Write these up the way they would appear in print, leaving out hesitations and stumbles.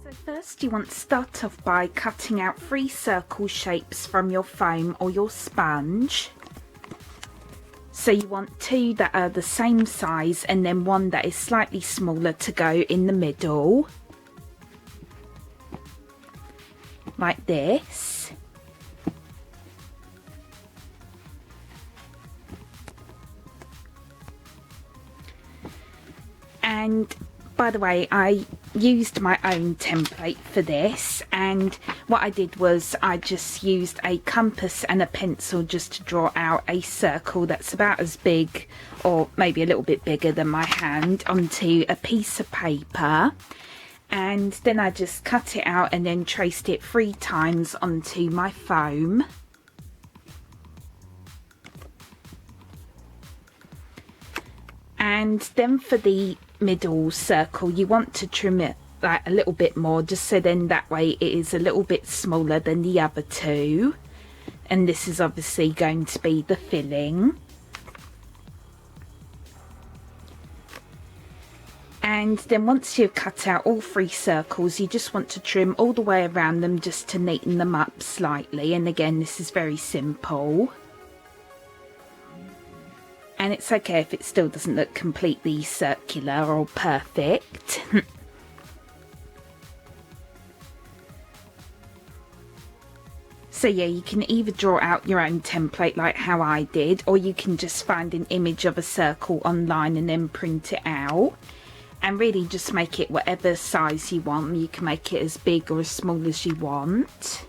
So first you want to start off by cutting out 3 circle shapes from your foam or your sponge. So you want 2 that are the same size and then 1 that is slightly smaller to go in the middle. Like this. And by the way, I used my own template for this, and what I did was I just used a compass and a pencil just to draw out a circle that's about as big or maybe a little bit bigger than my hand onto a piece of paper, and then I just cut it out and then traced it 3 times onto my foam. And then for the middle circle you want to trim it like a little bit more, just so then that way it is a little bit smaller than the other 2, and this is obviously going to be the filling. And then once you've cut out all 3 circles you just want to trim all the way around them just to neaten them up slightly, and again this is very simple. And it's okay if it still doesn't look completely circular or perfect. So yeah, you can either draw out your own template like how I did, or you can just find an image of a circle online and then print it out. And really just make it whatever size you want. You can make it as big or as small as you want.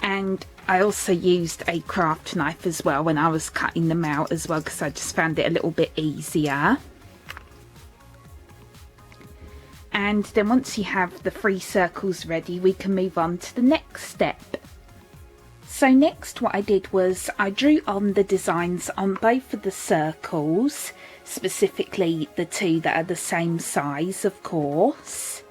And I also used a craft knife as well when I was cutting them out as well, because I just found it a little bit easier. And then once you have the 3 circles ready, we can move on to the next step. So next what I did was I drew on the designs on both of the circles, specifically the 2 that are the same size, of course.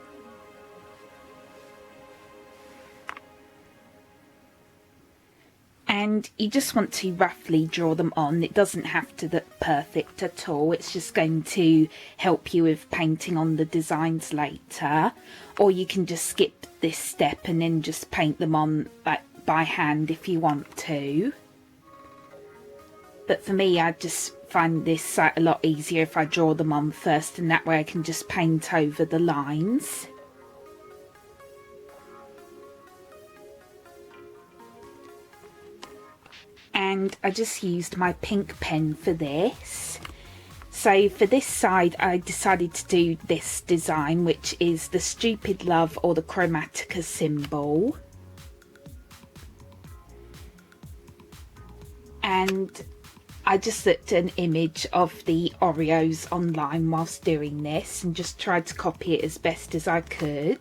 And you just want to roughly draw them on. It doesn't have to look perfect at all. It's just going to help you with painting on the designs later. Or you can just skip this step and then just paint them on like by hand if you want to. But for me, I just find this a lot easier if I draw them on first, and that way I can just paint over the lines. And I just used my pink pen for this. So for this side I decided to do this design, which is the stupid love or the chromatica symbol. And I just looked at an image of the Oreos online whilst doing this and just tried to copy it as best as I could.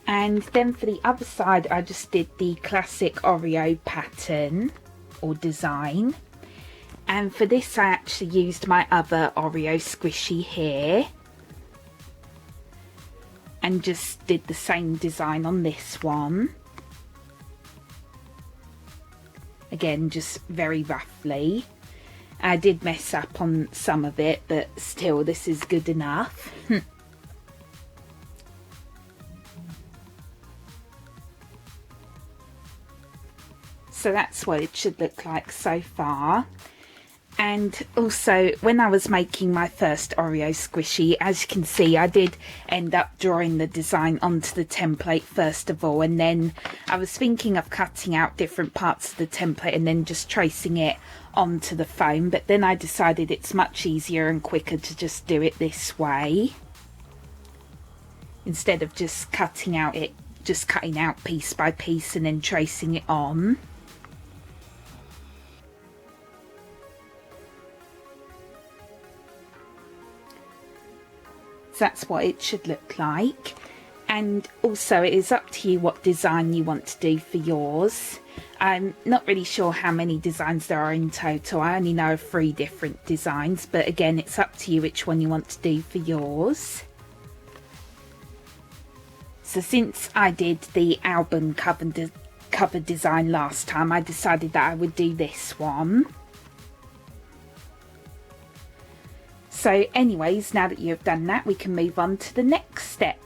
And then for the other side I just did the classic Oreo pattern or design. And for this I actually used my other Oreo squishy here. And just did the same design on this one. Again, just very roughly. I did mess up on some of it, but still this is good enough. So that's what it should look like so far. And also, when I was making my first Oreo squishy, as you can see, I did end up drawing the design onto the template first of all, and then I was thinking of cutting out different parts of the template and then just tracing it onto the foam, but then I decided it's much easier and quicker to just do it this way, instead of just cutting out piece by piece and then tracing it on. That's what it should look like. And also it is up to you what design you want to do for yours. I'm not really sure how many designs there are in total. I only know of 3 different designs, but again it's up to you which one you want to do for yours. So since I did the album cover design last time, I decided that I would do this one. So anyways, now that you've done that, we can move on to the next step.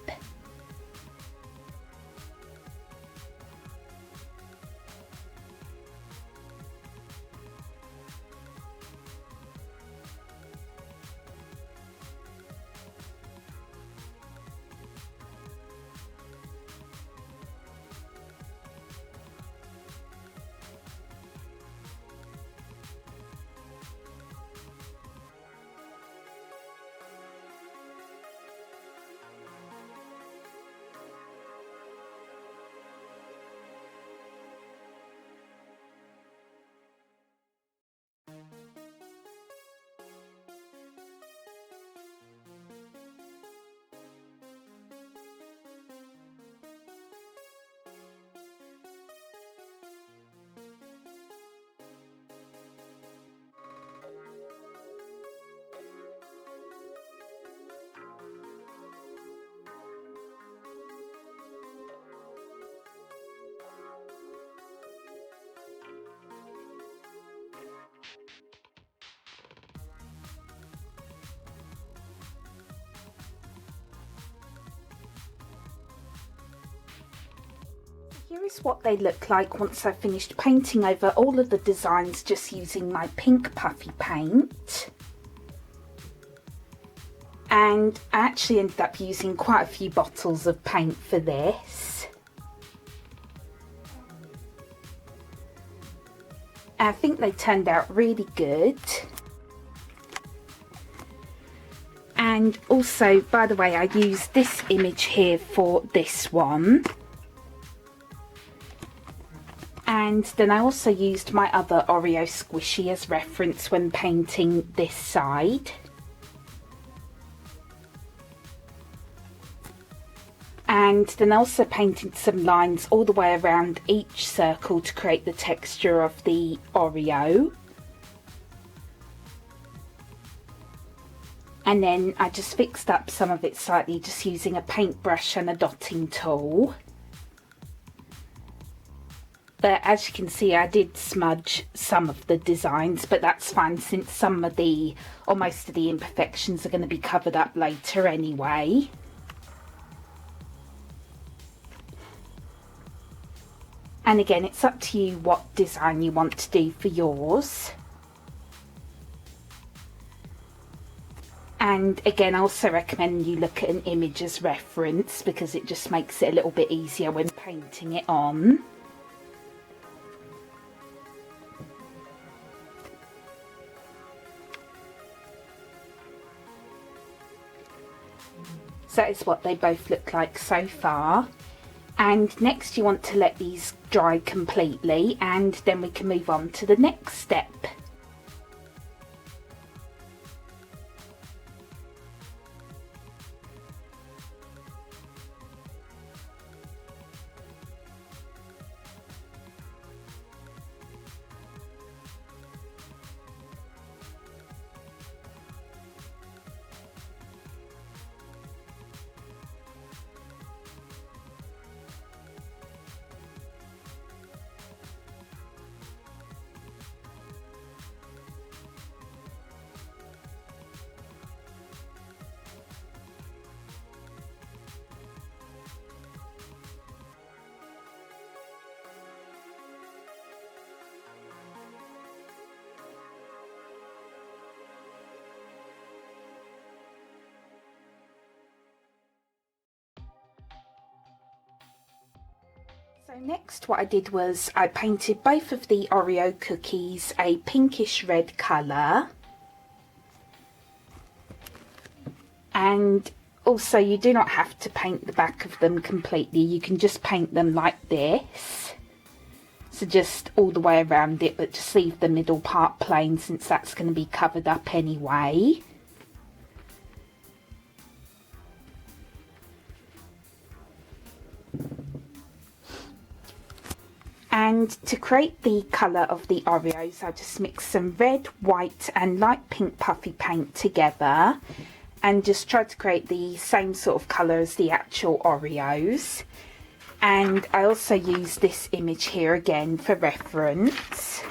Here is what they look like once I've finished painting over all of the designs just using my pink puffy paint. And I actually ended up using quite a few bottles of paint for this. I think they turned out really good. And also, by the way, I used this image here for this one. And then I also used my other Oreo squishy as reference when painting this side. And then I also painted some lines all the way around each circle to create the texture of the Oreo. And then I just fixed up some of it slightly just using a paintbrush and a dotting tool. But as you can see, I did smudge some of the designs, but that's fine since some of the, or most of the imperfections are going to be covered up later anyway. And again, it's up to you what design you want to do for yours. And again, I also recommend you look at an image as reference because it just makes it a little bit easier when painting it on. So that is what they both look like so far. And next you want to let these dry completely, and then we can move on to the next step. So next what I did was I painted both of the Oreo cookies a pinkish red colour. And also you do not have to paint the back of them completely, you can just paint them like this. So just all the way around it, but just leave the middle part plain since that's going to be covered up anyway. And to create the colour of the Oreos, I just mixed some red, white and light pink puffy paint together. and just tried to create the same sort of colour as the actual Oreos. And I also used this image here again for reference.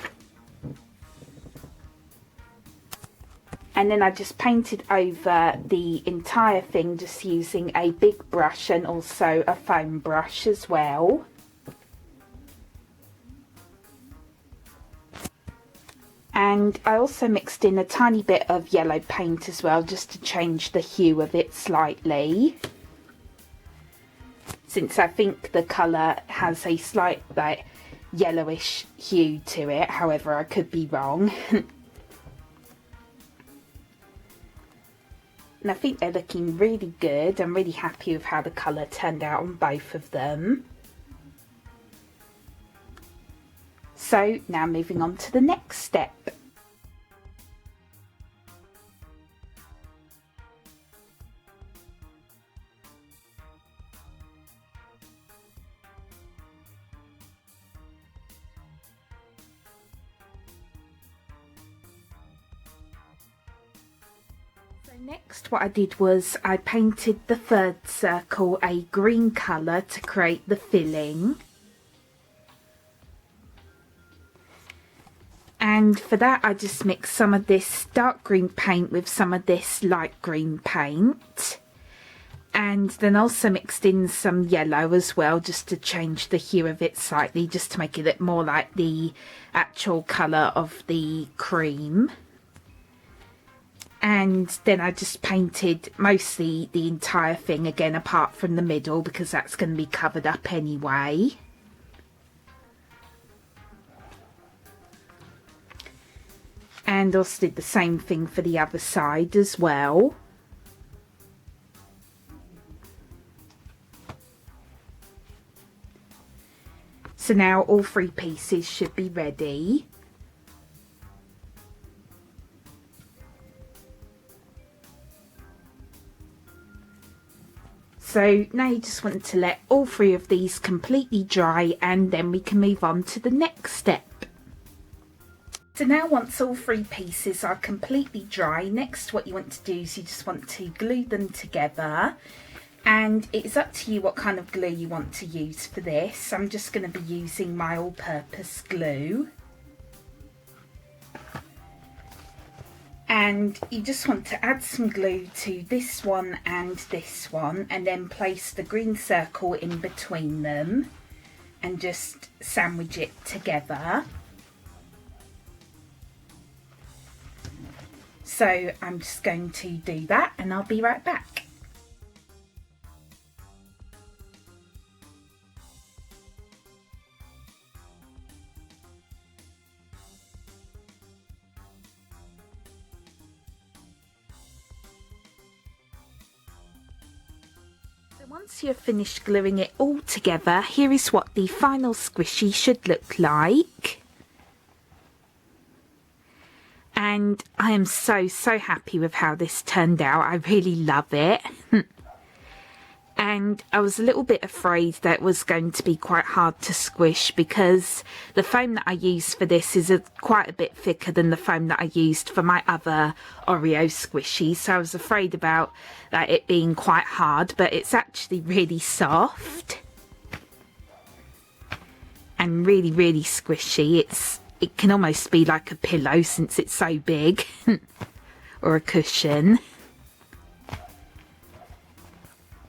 And then I just painted over the entire thing just using a big brush and also a foam brush as well. And I also mixed in a tiny bit of yellow paint as well, just to change the hue of it slightly, since I think the colour has a slight like yellowish hue to it. However, I could be wrong. And I think they're looking really good. I'm really happy with how the colour turned out on both of them. So now moving on to the next step. Next, what I did was I painted the third circle a green colour to create the filling. And for that I just mixed some of this dark green paint with some of this light green paint. And then also mixed in some yellow as well, just to change the hue of it slightly, just to make it look more like the actual colour of the cream. And then I just painted mostly the entire thing again, apart from the middle, because that's going to be covered up anyway. And also did the same thing for the other side as well. So now all three pieces should be ready. So now you just want to let all three of these completely dry, and then we can move on to the next step. So now once all three pieces are completely dry, next what you want to do is you just want to glue them together. And it's up to you what kind of glue you want to use for this. I'm just going to be using my all-purpose glue. And you just want to add some glue to this one and this one, and then place the green circle in between them and just sandwich it together. So I'm just going to do that and I'll be right back. Once you've finished gluing it all together, here is what the final squishy should look like. And I am so happy with how this turned out. I really love it. And I was a little bit afraid that it was going to be quite hard to squish, because the foam that I used for this is quite a bit thicker than the foam that I used for my other Oreo squishy. So I was afraid about it being quite hard, but it's actually really soft and really squishy. It can almost be like a pillow since it's so big, or a cushion.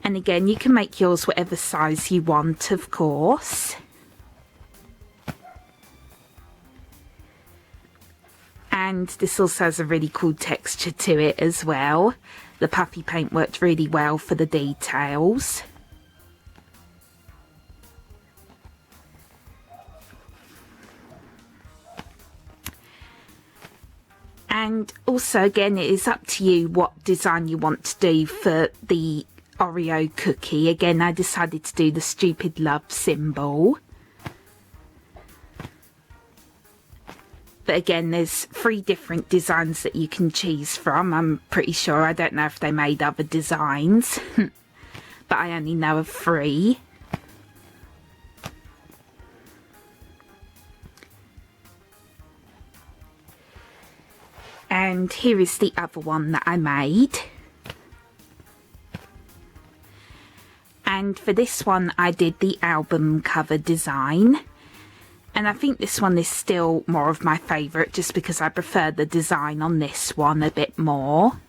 And again, you can make yours whatever size you want, of course. And this also has a really cool texture to it as well. The puffy paint worked really well for the details. And also, again, it is up to you what design you want to do for the Oreo cookie. Again, I decided to do the stupid love symbol. But again, there's 3 different designs that you can choose from. I'm pretty sure. I don't know if they made other designs. But I only know of 3. And here is the other one that I made. And for this one I did the album cover design, and I think this one is still more of my favourite just because I prefer the design on this one a bit more.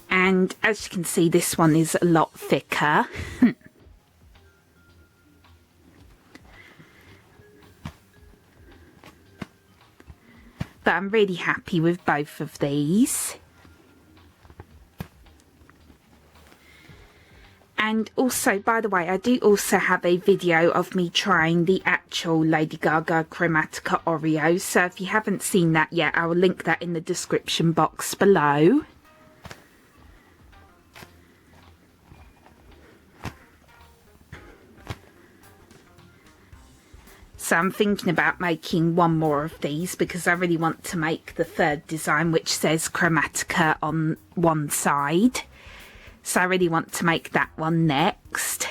And as you can see, this one is a lot thicker. But I'm really happy with both of these. And also, by the way, I do also have a video of me trying the actual Lady Gaga Chromatica Oreo. So if you haven't seen that yet, I will link that in the description box below. So I'm thinking about making one more of these because I really want to make the third design, which says Chromatica on one side. So I really want to make that one next.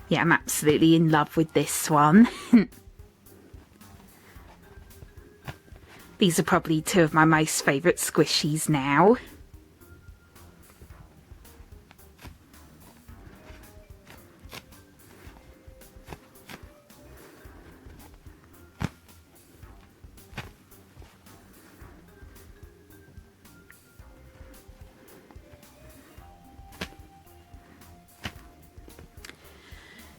Yeah, I'm absolutely in love with this one. These are probably two of my most favourite squishies now.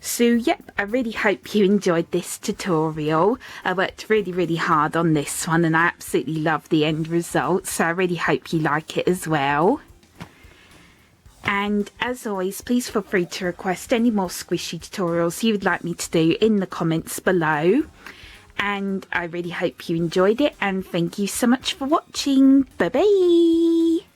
So yep, I really hope you enjoyed this tutorial. I worked really hard on this one and I absolutely love the end result, so I really hope you like it as well. And as always, please feel free to request any more squishy tutorials you would like me to do in the comments below. And I really hope you enjoyed it, and thank you so much for watching. Bye bye!